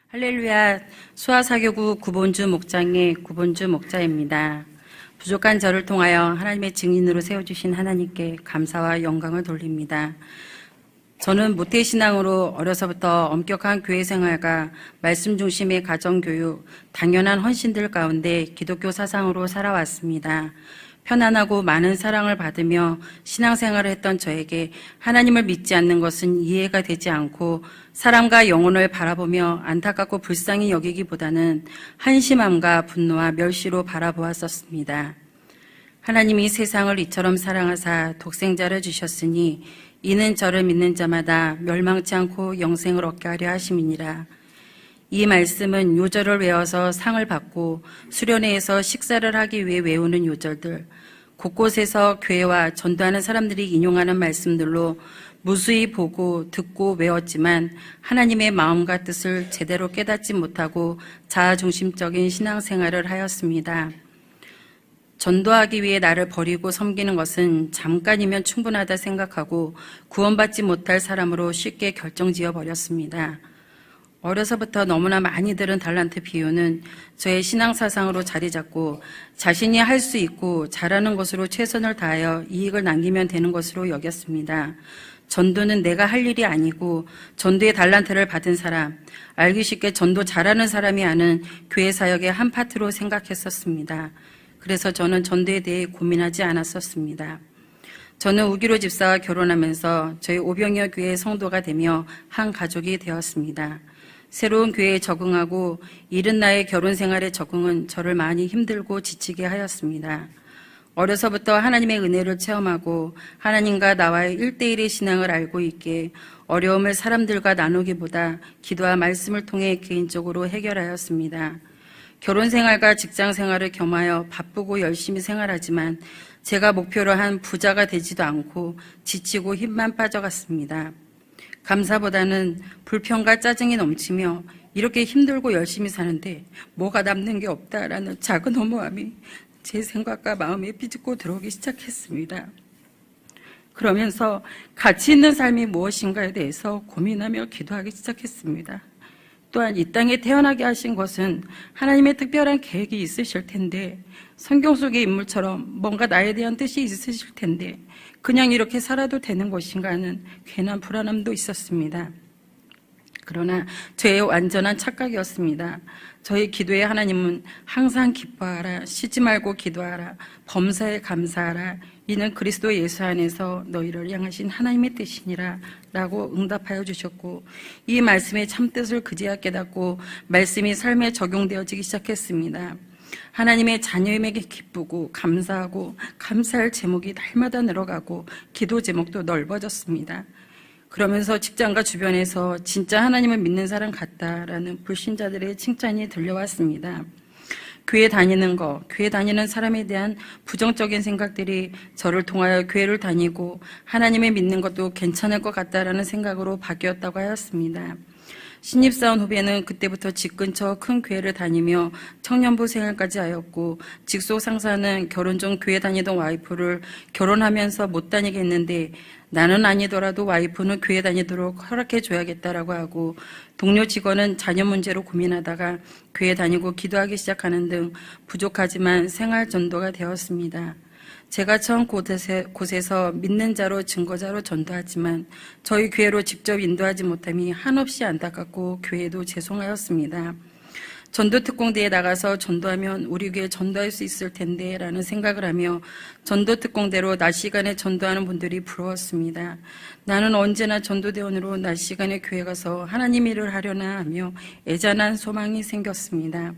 할렐루야. 수아사교구 구본주 목장의 구본주 목자입니다. 부족한 저를 통하여 하나님의 증인으로 세워주신 하나님께 감사와 영광을 돌립니다. 저는 모태신앙으로 어려서부터 엄격한 교회 생활과 말씀 중심의 가정교육, 당연한 헌신들 가운데 기독교 사상으로 살아왔습니다. 편안하고 많은 사랑을 받으며 신앙생활을 했던 저에게 하나님을 믿지 않는 것은 이해가 되지 않고 사람과 영혼을 바라보며 안타깝고 불쌍히 여기기보다는 한심함과 분노와 멸시로 바라보았었습니다. 하나님이 세상을 이처럼 사랑하사 독생자를 주셨으니 이는 저를 믿는 자마다 멸망치 않고 영생을 얻게 하려 하심이니라. 이 말씀은 요절을 외워서 상을 받고 수련회에서 식사를 하기 위해 외우는 요절들, 곳곳에서 교회와 전도하는 사람들이 인용하는 말씀들로 무수히 보고 듣고 외웠지만 하나님의 마음과 뜻을 제대로 깨닫지 못하고 자아중심적인 신앙생활을 하였습니다. 전도하기 위해 나를 버리고 섬기는 것은 잠깐이면 충분하다 생각하고 구원받지 못할 사람으로 쉽게 결정지어 버렸습니다. 어려서부터 너무나 많이 들은 달란트 비유는 저의 신앙사상으로 자리 잡고 자신이 할 수 있고 잘하는 것으로 최선을 다하여 이익을 남기면 되는 것으로 여겼습니다. 전도는 내가 할 일이 아니고 전도의 달란트를 받은 사람, 알기 쉽게 전도 잘하는 사람이 하는 교회 사역의 한 파트로 생각했었습니다. 그래서 저는 전도에 대해 고민하지 않았었습니다. 저는 우기로 집사와 결혼하면서 저희 오병이어 교회의 성도가 되며 한 가족이 되었습니다. 새로운 교회에 적응하고 이른 나이의 결혼 생활에 적응은 저를 많이 힘들고 지치게 하였습니다. 어려서부터 하나님의 은혜를 체험하고 하나님과 나와의 1대1의 신앙을 알고 있기에 어려움을 사람들과 나누기보다 기도와 말씀을 통해 개인적으로 해결하였습니다. 결혼 생활과 직장 생활을 겸하여 바쁘고 열심히 생활하지만 제가 목표로 한 부자가 되지도 않고 지치고 힘만 빠져갔습니다. 감사보다는 불평과 짜증이 넘치며 이렇게 힘들고 열심히 사는데 뭐가 남는 게 없다라는 작은 허무함이 제 생각과 마음에 비집고 들어오기 시작했습니다. 그러면서 가치 있는 삶이 무엇인가에 대해서 고민하며 기도하기 시작했습니다. 또한 이 땅에 태어나게 하신 것은 하나님의 특별한 계획이 있으실 텐데 성경 속의 인물처럼 뭔가 나에 대한 뜻이 있으실 텐데 그냥 이렇게 살아도 되는 것인가 하는 괜한 불안함도 있었습니다. 그러나 저의 완전한 착각이었습니다. 저희 기도의 하나님은 항상 기뻐하라, 쉬지 말고 기도하라, 범사에 감사하라, 이는 그리스도 예수 안에서 너희를 향하신 하나님의 뜻이니라 라고 응답하여 주셨고 이 말씀의 참뜻을 그제야 깨닫고 말씀이 삶에 적용되어지기 시작했습니다. 하나님의 자녀임에게 기쁘고 감사하고 감사할 제목이 날마다 늘어가고 기도 제목도 넓어졌습니다. 그러면서 직장과 주변에서 진짜 하나님을 믿는 사람 같다라는 불신자들의 칭찬이 들려왔습니다. 교회 다니는 거, 교회 다니는 사람에 대한 부정적인 생각들이 저를 통하여 교회를 다니고 하나님을 믿는 것도 괜찮을 것 같다라는 생각으로 바뀌었다고 하였습니다. 신입사원 후배는 그때부터 집 근처 큰 교회를 다니며 청년부 생활까지 하였고 직속 상사는 결혼 전 교회 다니던 와이프를 결혼하면서 못 다니게 했는데 나는 아니더라도 와이프는 교회 다니도록 허락해 줘야겠다라고 하고 동료 직원은 자녀 문제로 고민하다가 교회 다니고 기도하기 시작하는 등 부족하지만 생활 전도가 되었습니다. 제가 처음 곳에서 믿는 자로 증거자로 전도하지만 저희 교회로 직접 인도하지 못함이 한없이 안타깝고 교회도 죄송하였습니다. 전도특공대에 나가서 전도하면 우리 교회 전도할 수 있을 텐데 라는 생각을 하며 전도특공대로 낮 시간에 전도하는 분들이 부러웠습니다. 나는 언제나 전도대원으로 낮 시간에 교회 가서 하나님 일을 하려나 하며 애잔한 소망이 생겼습니다.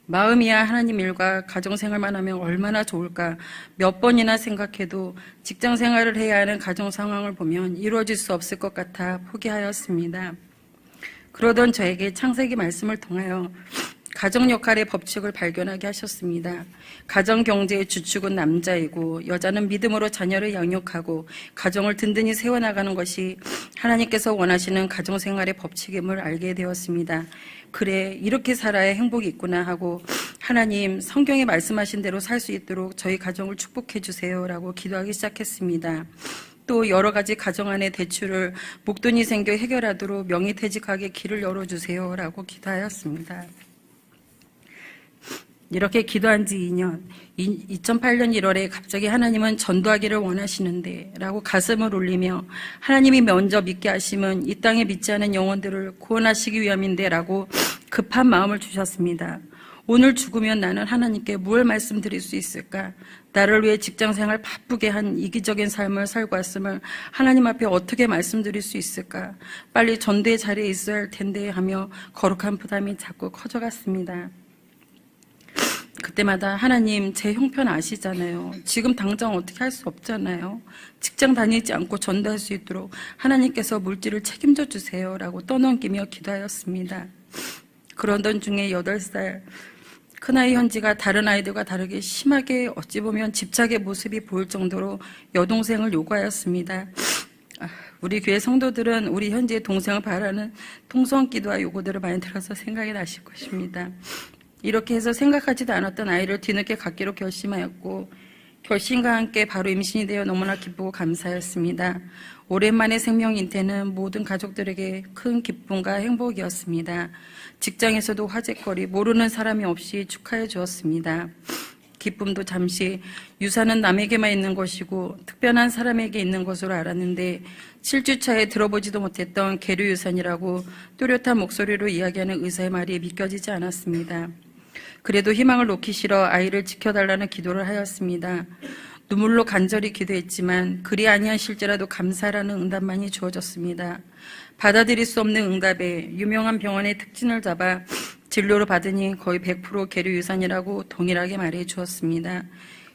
마음이야 하나님 일과 가정생활만 하면 얼마나 좋을까 몇 번이나 생각해도 직장생활을 해야 하는 가정 상황을 보면 이루어질 수 없을 것 같아 포기하였습니다. 그러던 저에게 창세기 말씀을 통하여 가정 역할의 법칙을 발견하게 하셨습니다. 가정 경제의 주축은 남자이고 여자는 믿음으로 자녀를 양육하고 가정을 든든히 세워나가는 것이 하나님께서 원하시는 가정생활의 법칙임을 알게 되었습니다. 그래, 이렇게 살아야 행복이 있구나 하고 하나님 성경에 말씀하신 대로 살 수 있도록 저희 가정을 축복해 주세요 라고 기도하기 시작했습니다. 또 여러 가지 가정 안의 대출을 목돈이 생겨 해결하도록 명의퇴직하게 길을 열어주세요 라고 기도하였습니다. 이렇게 기도한 지 2년, 2008년 1월에 갑자기 하나님은 전도하기를 원하시는데 라고 가슴을 울리며 하나님이 먼저 믿게 하심은 이 땅에 믿지 않은 영혼들을 구원하시기 위함인데 라고 급한 마음을 주셨습니다. 오늘 죽으면 나는 하나님께 무엇을 말씀드릴 수 있을까? 나를 위해 직장생활 바쁘게 한 이기적인 삶을 살고 왔음을 하나님 앞에 어떻게 말씀드릴 수 있을까? 빨리 전도의 자리에 있어야 할 텐데 하며 거룩한 부담이 자꾸 커져갔습니다. 그때마다 하나님 제 형편 아시잖아요. 지금 당장 어떻게 할 수 없잖아요. 직장 다니지 않고 전도할 수 있도록 하나님께서 물질을 책임져 주세요 라고 떠넘기며 기도하였습니다. 그러던 중에 8살 큰아이 현지가 다른 아이들과 다르게 심하게 어찌 보면 집착의 모습이 보일 정도로 여동생을 요구하였습니다. 우리 교회 성도들은 우리 현지의 동생을 바라는 통성기도와 요구들을 많이 들어서 생각이 나실 것입니다. 이렇게 해서 생각하지도 않았던 아이를 뒤늦게 갖기로 결심하였고 결심과 함께 바로 임신이 되어 너무나 기쁘고 감사했습니다. 오랜만에 생명 잉태는 모든 가족들에게 큰 기쁨과 행복이었습니다. 직장에서도 화제거리 모르는 사람이 없이 축하해 주었습니다. 기쁨도 잠시 유산은 남에게만 있는 것이고 특별한 사람에게 있는 것으로 알았는데 7주 차에 들어보지도 못했던 계류 유산이라고 또렷한 목소리로 이야기하는 의사의 말이 믿겨지지 않았습니다. 그래도 희망을 놓기 싫어 아이를 지켜달라는 기도를 하였습니다. 눈물로 간절히 기도했지만 그리 아니하실지라도 감사라는 응답만이 주어졌습니다. 받아들일 수 없는 응답에 유명한 병원의 특진을 잡아 진료를 받으니 거의 100% 계류 유산이라고 동일하게 말해 주었습니다.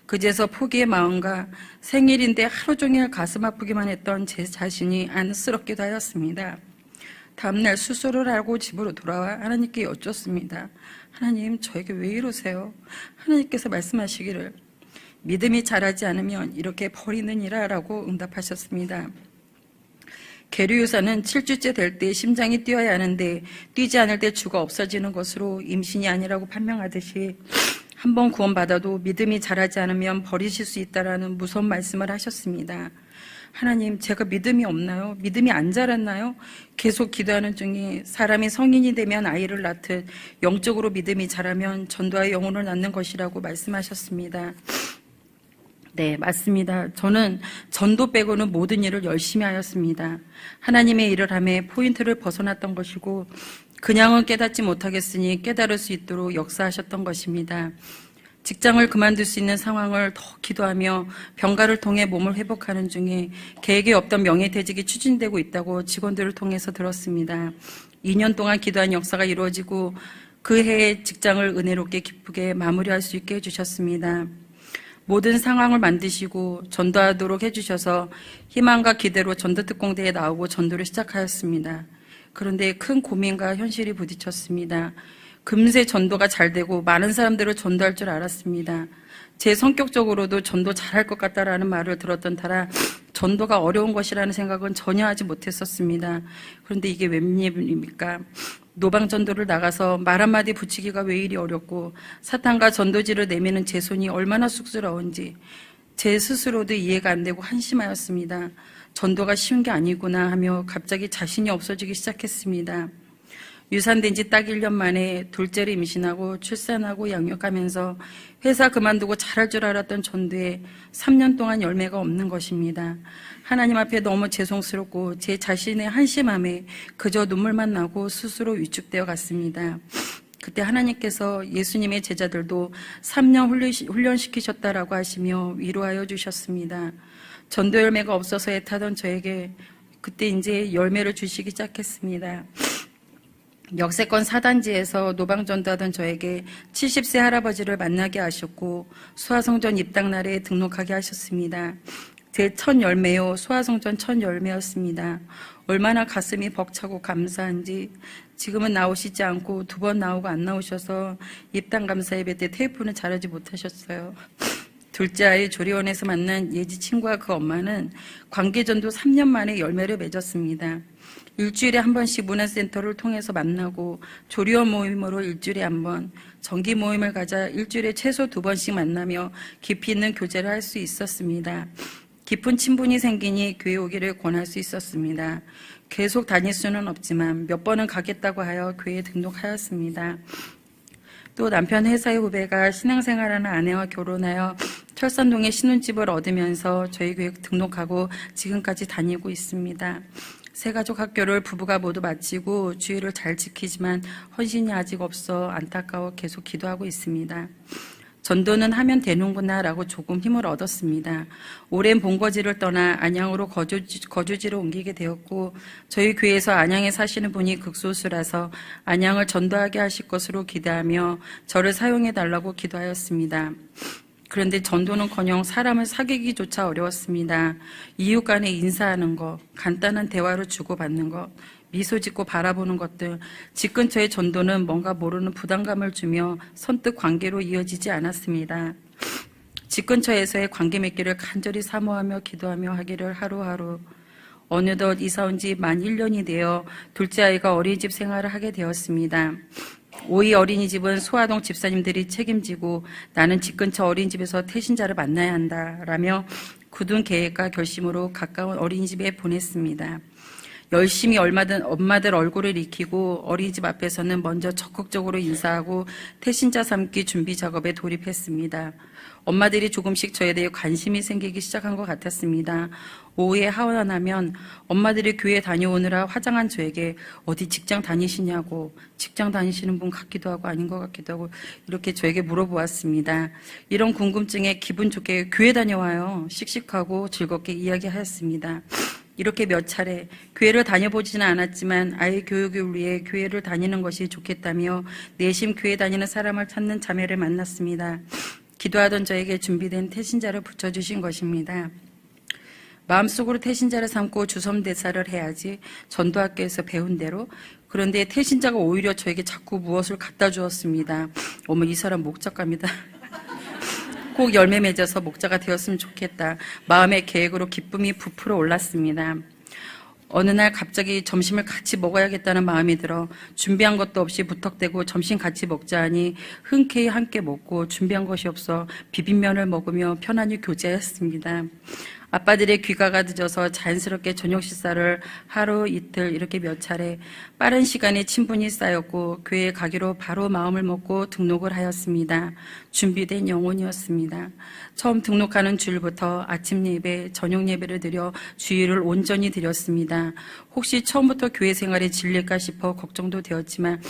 그제서 포기의 마음과 생일인데 하루 종일 가슴 아프기만 했던 제 자신이 안쓰럽기도 하였습니다. 다음날 수술을 하고 집으로 돌아와 하나님께 여쭙습니다. 하나님, 저에게 왜 이러세요? 하나님께서 말씀하시기를 믿음이 자라지 않으면 이렇게 버리느니라 라고 응답하셨습니다. 계류유산은 7주째 될 때 심장이 뛰어야 하는데 뛰지 않을 때 주가 없어지는 것으로 임신이 아니라고 판명하듯이 한번 구원받아도 믿음이 자라지 않으면 버리실 수 있다라는 무서운 말씀을 하셨습니다. 하나님, 제가 믿음이 없나요? 믿음이 안 자랐나요? 계속 기도하는 중에 사람이 성인이 되면 아이를 낳듯 영적으로 믿음이 자라면 전도와 영혼을 낳는 것이라고 말씀하셨습니다. 네, 맞습니다. 저는 전도 빼고는 모든 일을 열심히 하였습니다. 하나님의 일을 하며 포인트를 벗어났던 것이고 그냥은 깨닫지 못하겠으니 깨달을 수 있도록 역사하셨던 것입니다. 직장을 그만둘 수 있는 상황을 더 기도하며 병가를 통해 몸을 회복하는 중에 계획에 없던 명예퇴직이 추진되고 있다고 직원들을 통해서 들었습니다. 2년 동안 기도한 역사가 이루어지고 그 해의 직장을 은혜롭게 기쁘게 마무리할 수 있게 해주셨습니다. 모든 상황을 만드시고 전도하도록 해주셔서 희망과 기대로 전도특공대에 나오고 전도를 시작하였습니다. 그런데 큰 고민과 현실이 부딪혔습니다. 금세 전도가 잘 되고 많은 사람들을 전도할 줄 알았습니다. 제 성격적으로도 전도 잘할 것 같다라는 말을 들었던 터라 전도가 어려운 것이라는 생각은 전혀 하지 못했었습니다. 그런데 이게 웬일입니까? 노방전도를 나가서 말 한마디 붙이기가 왜 이리 어렵고 사탄과 전도지를 내미는 제 손이 얼마나 쑥스러운지 제 스스로도 이해가 안 되고 한심하였습니다. 전도가 쉬운 게 아니구나 하며 갑자기 자신이 없어지기 시작했습니다. 유산된 지 딱 1년 만에 둘째를 임신하고 출산하고 양육하면서 회사 그만두고 잘할 줄 알았던 전도에 3년 동안 열매가 없는 것입니다. 하나님 앞에 너무 죄송스럽고 제 자신의 한심함에 그저 눈물만 나고 스스로 위축되어 갔습니다. 그때 하나님께서 예수님의 제자들도 3년 훈련시키셨다라고 하시며 위로하여 주셨습니다. 전도 열매가 없어서 애타던 저에게 그때 이제 열매를 주시기 시작했습니다. 역세권 4단지에서 노방전도하던 저에게 70세 할아버지를 만나게 하셨고 수화성전 입당날에 등록하게 하셨습니다. 제 첫 열매요, 수화성전 첫 열매였습니다. 얼마나 가슴이 벅차고 감사한지 지금은 나오시지 않고 2번 나오고 안 나오셔서 입당 감사 예배 때 테이프는 잘하지 못하셨어요. 둘째 아이 조리원에서 만난 예지 친구와 그 엄마는 관계전도 3년 만에 열매를 맺었습니다. 일주일에 한 번씩 문화센터를 통해서 만나고 조리원 모임으로 일주일에 한 번, 정기 모임을 가자 일주일에 최소 2번씩 만나며 깊이 있는 교제를 할 수 있었습니다. 깊은 친분이 생기니 교회 오기를 권할 수 있었습니다. 계속 다닐 수는 없지만 몇 번은 가겠다고 하여 교회에 등록하였습니다. 또 남편 회사의 후배가 신앙생활하는 아내와 결혼하여 철산동에 신혼집을 얻으면서 저희 교회에 등록하고 지금까지 다니고 있습니다. 새가족 학교를 부부가 모두 마치고 주의를 잘 지키지만 헌신이 아직 없어 안타까워 계속 기도하고 있습니다. 전도는 하면 되는구나 라고 조금 힘을 얻었습니다. 오랜 본거지를 떠나 안양으로 거주지로 옮기게 되었고 저희 교회에서 안양에 사시는 분이 극소수라서 안양을 전도하게 하실 것으로 기대하며 저를 사용해 달라고 기도하였습니다. 그런데 전도는커녕 사람을 사귀기조차 어려웠습니다. 이웃 간에 인사하는 것, 간단한 대화를 주고받는 것, 미소 짓고 바라보는 것들, 집 근처의 전도는 뭔가 모르는 부담감을 주며 선뜻 관계로 이어지지 않았습니다. 집 근처에서의 관계 맺기를 간절히 사모하며 기도하며 하기를 하루하루. 어느덧 이사 온 지 만 1년이 되어 둘째 아이가 어린이집 생활을 하게 되었습니다. 오이 어린이집은 소아동 집사님들이 책임지고 나는 집 근처 어린이집에서 태신자를 만나야 한다라며 굳은 계획과 결심으로 가까운 어린이집에 보냈습니다. 열심히 엄마들 얼굴을 익히고 어린이집 앞에서는 먼저 적극적으로 인사하고 태신자 삼기 준비 작업에 돌입했습니다. 엄마들이 조금씩 저에 대해 관심이 생기기 시작한 것 같았습니다. 오후에 하원하면 엄마들이 교회 다녀오느라 화장한 저에게 어디 직장 다니시냐고, 직장 다니시는 분 같기도 하고 아닌 것 같기도 하고 이렇게 저에게 물어보았습니다. 이런 궁금증에 기분 좋게 교회 다녀와요. 씩씩하고 즐겁게 이야기하였습니다. 이렇게 몇 차례 교회를 다녀보지는 않았지만 아이 교육을 위해 교회를 다니는 것이 좋겠다며 내심 교회 다니는 사람을 찾는 자매를 만났습니다. 기도하던 저에게 준비된 태신자를 붙여주신 것입니다. 마음속으로 태신자를 삼고 주섬대사를 해야지 전도학교에서 배운 대로. 그런데 태신자가 오히려 저에게 자꾸 무엇을 갖다 주었습니다. 어머, 이 사람 목자갑니다. 꼭 열매 맺어서 목자가 되었으면 좋겠다. 마음의 계획으로 기쁨이 부풀어 올랐습니다. 어느 날 갑자기 점심을 같이 먹어야겠다는 마음이 들어 준비한 것도 없이 무턱대고 점심 같이 먹자 하니 흔쾌히 함께 먹고 준비한 것이 없어 비빔면을 먹으며 편안히 교제했습니다. 아빠들의 귀가가 늦어서 자연스럽게 저녁 식사를 하루 이틀 이렇게 몇 차례 빠른 시간에 친분이 쌓였고 교회에 가기로 바로 마음을 먹고 등록을 하였습니다. 준비된 영혼이었습니다. 처음 등록하는 주일부터 아침 예배, 저녁 예배를 드려 주일을 온전히 드렸습니다. 혹시 처음부터 교회 생활에 질릴까 싶어 걱정도 되었지만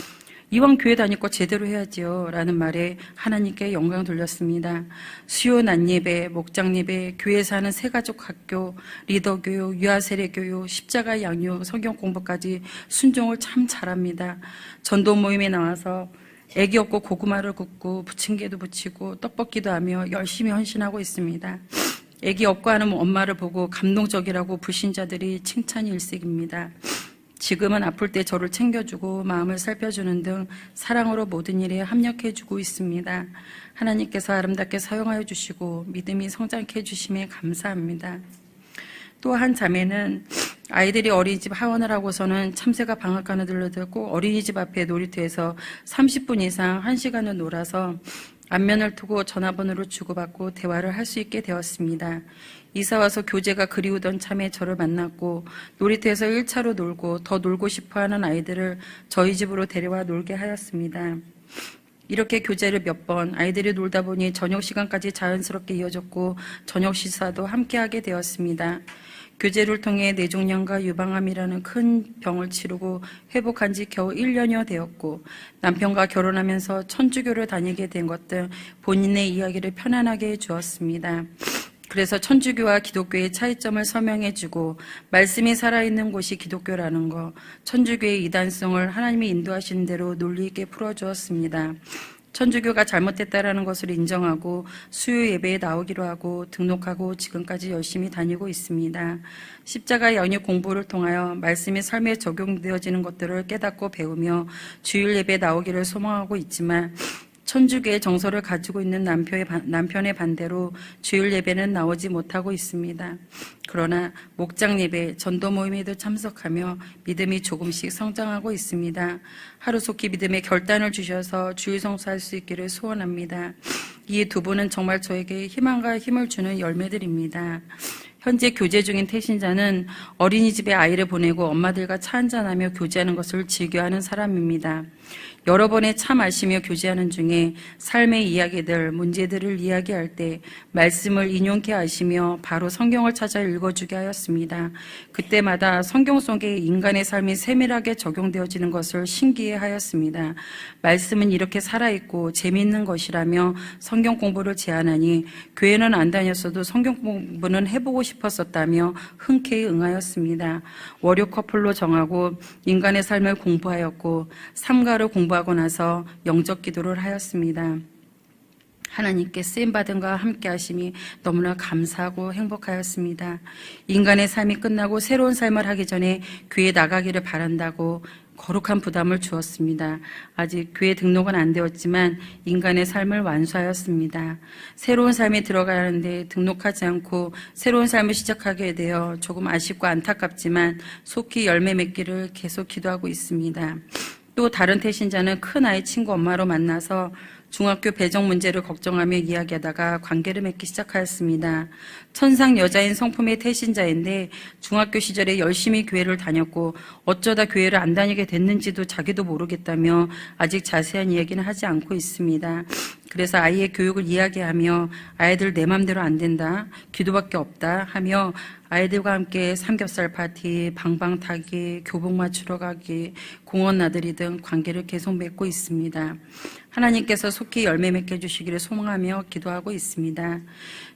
이왕 교회 다닐 거 제대로 해야지요 라는 말에 하나님께 영광 돌렸습니다. 수요 낮 예배, 목장 예배, 교회에서 하는 새가족 학교, 리더 교육, 유아세례 교육, 십자가 양육, 성경 공부까지 순종을 참 잘합니다. 전도 모임에 나와서 애기 없고 고구마를 굽고 부침개도 부치고 떡볶이도 하며 열심히 헌신하고 있습니다. 애기 없고 하는 엄마를 보고 감동적이라고 불신자들이 칭찬이 일색입니다. 지금은 아플 때 저를 챙겨주고 마음을 살펴주는 등 사랑으로 모든 일에 합력해주고 있습니다. 하나님께서 아름답게 사용하여 주시고 믿음이 성장케 해주심에 감사합니다. 또 한 자매는 아이들이 어린이집 하원을 하고서는 참새가 방앗간을 들러들고 어린이집 앞에 놀이터에서 30분 이상 1시간을 놀아서 안면을 두고 전화번호를 주고받고 대화를 할 수 있게 되었습니다. 이사와서 교제가 그리우던 참에 저를 만났고 놀이터에서 1차로 놀고 더 놀고 싶어하는 아이들을 저희 집으로 데려와 놀게 하였습니다. 이렇게 교제를 몇 번 아이들이 놀다 보니 저녁 시간까지 자연스럽게 이어졌고 저녁 식사도 함께하게 되었습니다. 교제를 통해 뇌종양과 유방암이라는 큰 병을 치르고 회복한 지 겨우 1년여 되었고 남편과 결혼하면서 천주교를 다니게 된 것 등 본인의 이야기를 편안하게 해주었습니다. 그래서 천주교와 기독교의 차이점을 설명해주고 말씀이 살아있는 곳이 기독교라는 것, 천주교의 이단성을 하나님이 인도하시는 대로 논리 있게 풀어주었습니다. 천주교가 잘못됐다라는 것을 인정하고 수요 예배에 나오기로 하고 등록하고 지금까지 열심히 다니고 있습니다. 십자가 양육 공부를 통하여 말씀이 삶에 적용되어지는 것들을 깨닫고 배우며 주일 예배에 나오기를 소망하고 있지만 천주교의 정서를 가지고 있는 남편의 반대로 주일 예배는 나오지 못하고 있습니다. 그러나 목장 예배, 전도 모임에도 참석하며 믿음이 조금씩 성장하고 있습니다. 하루속히 믿음의 결단을 주셔서 주일 성수할 수 있기를 소원합니다. 이 두 분은 정말 저에게 희망과 힘을 주는 열매들입니다. 현재 교제 중인 태신자는 어린이집에 아이를 보내고 엄마들과 차 한잔하며 교제하는 것을 즐겨하는 사람입니다. 여러 번의 차 마시며 교제하는 중에 삶의 이야기들, 문제들을 이야기할 때 말씀을 인용케 하시며 바로 성경을 찾아 읽어주게 하였습니다. 그때마다 성경 속에 인간의 삶이 세밀하게 적용되어지는 것을 신기해하였습니다. 말씀은 이렇게 살아있고 재미있는 것이라며 성경 공부를 제안하니 교회는 안 다녔어도 성경 공부는 해보고 싶었었다며 흔쾌히 응하였습니다. 월요 커플로 정하고 인간의 삶을 공부하였고 삼가를 공부하고 나서 영적 기도를 하였습니다. 하나님께 쓰임받은 것과 함께 하심이 너무나 감사하고 행복하였습니다. 인간의 삶이 끝나고 새로운 삶을 하기 전에 교회에 나가기를 바란다고 거룩한 부담을 주었습니다. 아직 교회 등록은 안 되었지만 인간의 삶을 완수하였습니다. 새로운 삶에 들어가야 하는데 등록하지 않고 새로운 삶을 시작하게 되어 조금 아쉽고 안타깝지만 속히 열매 맺기를 계속 기도하고 있습니다. 또 다른 태신자는 큰아이 친구 엄마로 만나서 중학교 배정 문제를 걱정하며 이야기하다가 관계를 맺기 시작하였습니다. 천상 여자인 성품의 태신자인데 중학교 시절에 열심히 교회를 다녔고 어쩌다 교회를 안 다니게 됐는지도 자기도 모르겠다며 아직 자세한 이야기는 하지 않고 있습니다. 그래서 아이의 교육을 이야기하며 아이들 내 맘대로 안 된다, 기도밖에 없다 하며 아이들과 함께 삼겹살 파티, 방방 타기, 교복 맞추러 가기, 공원 나들이 등 관계를 계속 맺고 있습니다. 하나님께서 속히 열매 맺게 해주시기를 소망하며 기도하고 있습니다.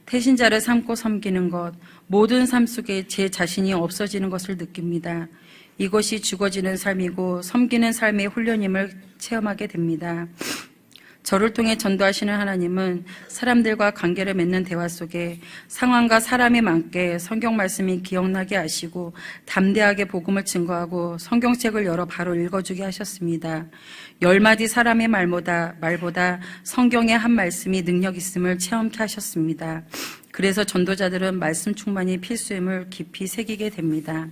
태신자를 삼고 섬기는 것, 모든 삶 속에 제 자신이 없어지는 것을 느낍니다. 이것이 죽어지는 삶이고 섬기는 삶의 훈련임을 체험하게 됩니다. 저를 통해 전도하시는 하나님은 사람들과 관계를 맺는 대화 속에 상황과 사람에 맞게 성경 말씀이 기억나게 하시고 담대하게 복음을 증거하고 성경책을 열어 바로 읽어주게 하셨습니다. 10마디 사람의 말보다 성경의 한 말씀이 능력 있음을 체험케 하셨습니다. 그래서 전도자들은 말씀 충만이 필수임을 깊이 새기게 됩니다.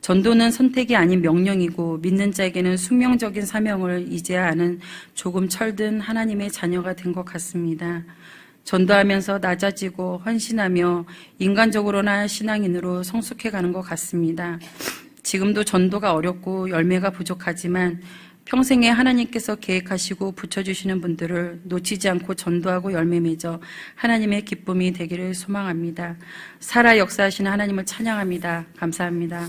전도는 선택이 아닌 명령이고 믿는 자에게는 숙명적인 사명을 이제야 아는 조금 철든 하나님의 자녀가 된 것 같습니다. 전도하면서 낮아지고 헌신하며 인간적으로나 신앙인으로 성숙해가는 것 같습니다. 지금도 전도가 어렵고 열매가 부족하지만 평생에 하나님께서 계획하시고 붙여주시는 분들을 놓치지 않고 전도하고 열매 맺어 하나님의 기쁨이 되기를 소망합니다. 살아 역사하시는 하나님을 찬양합니다. 감사합니다.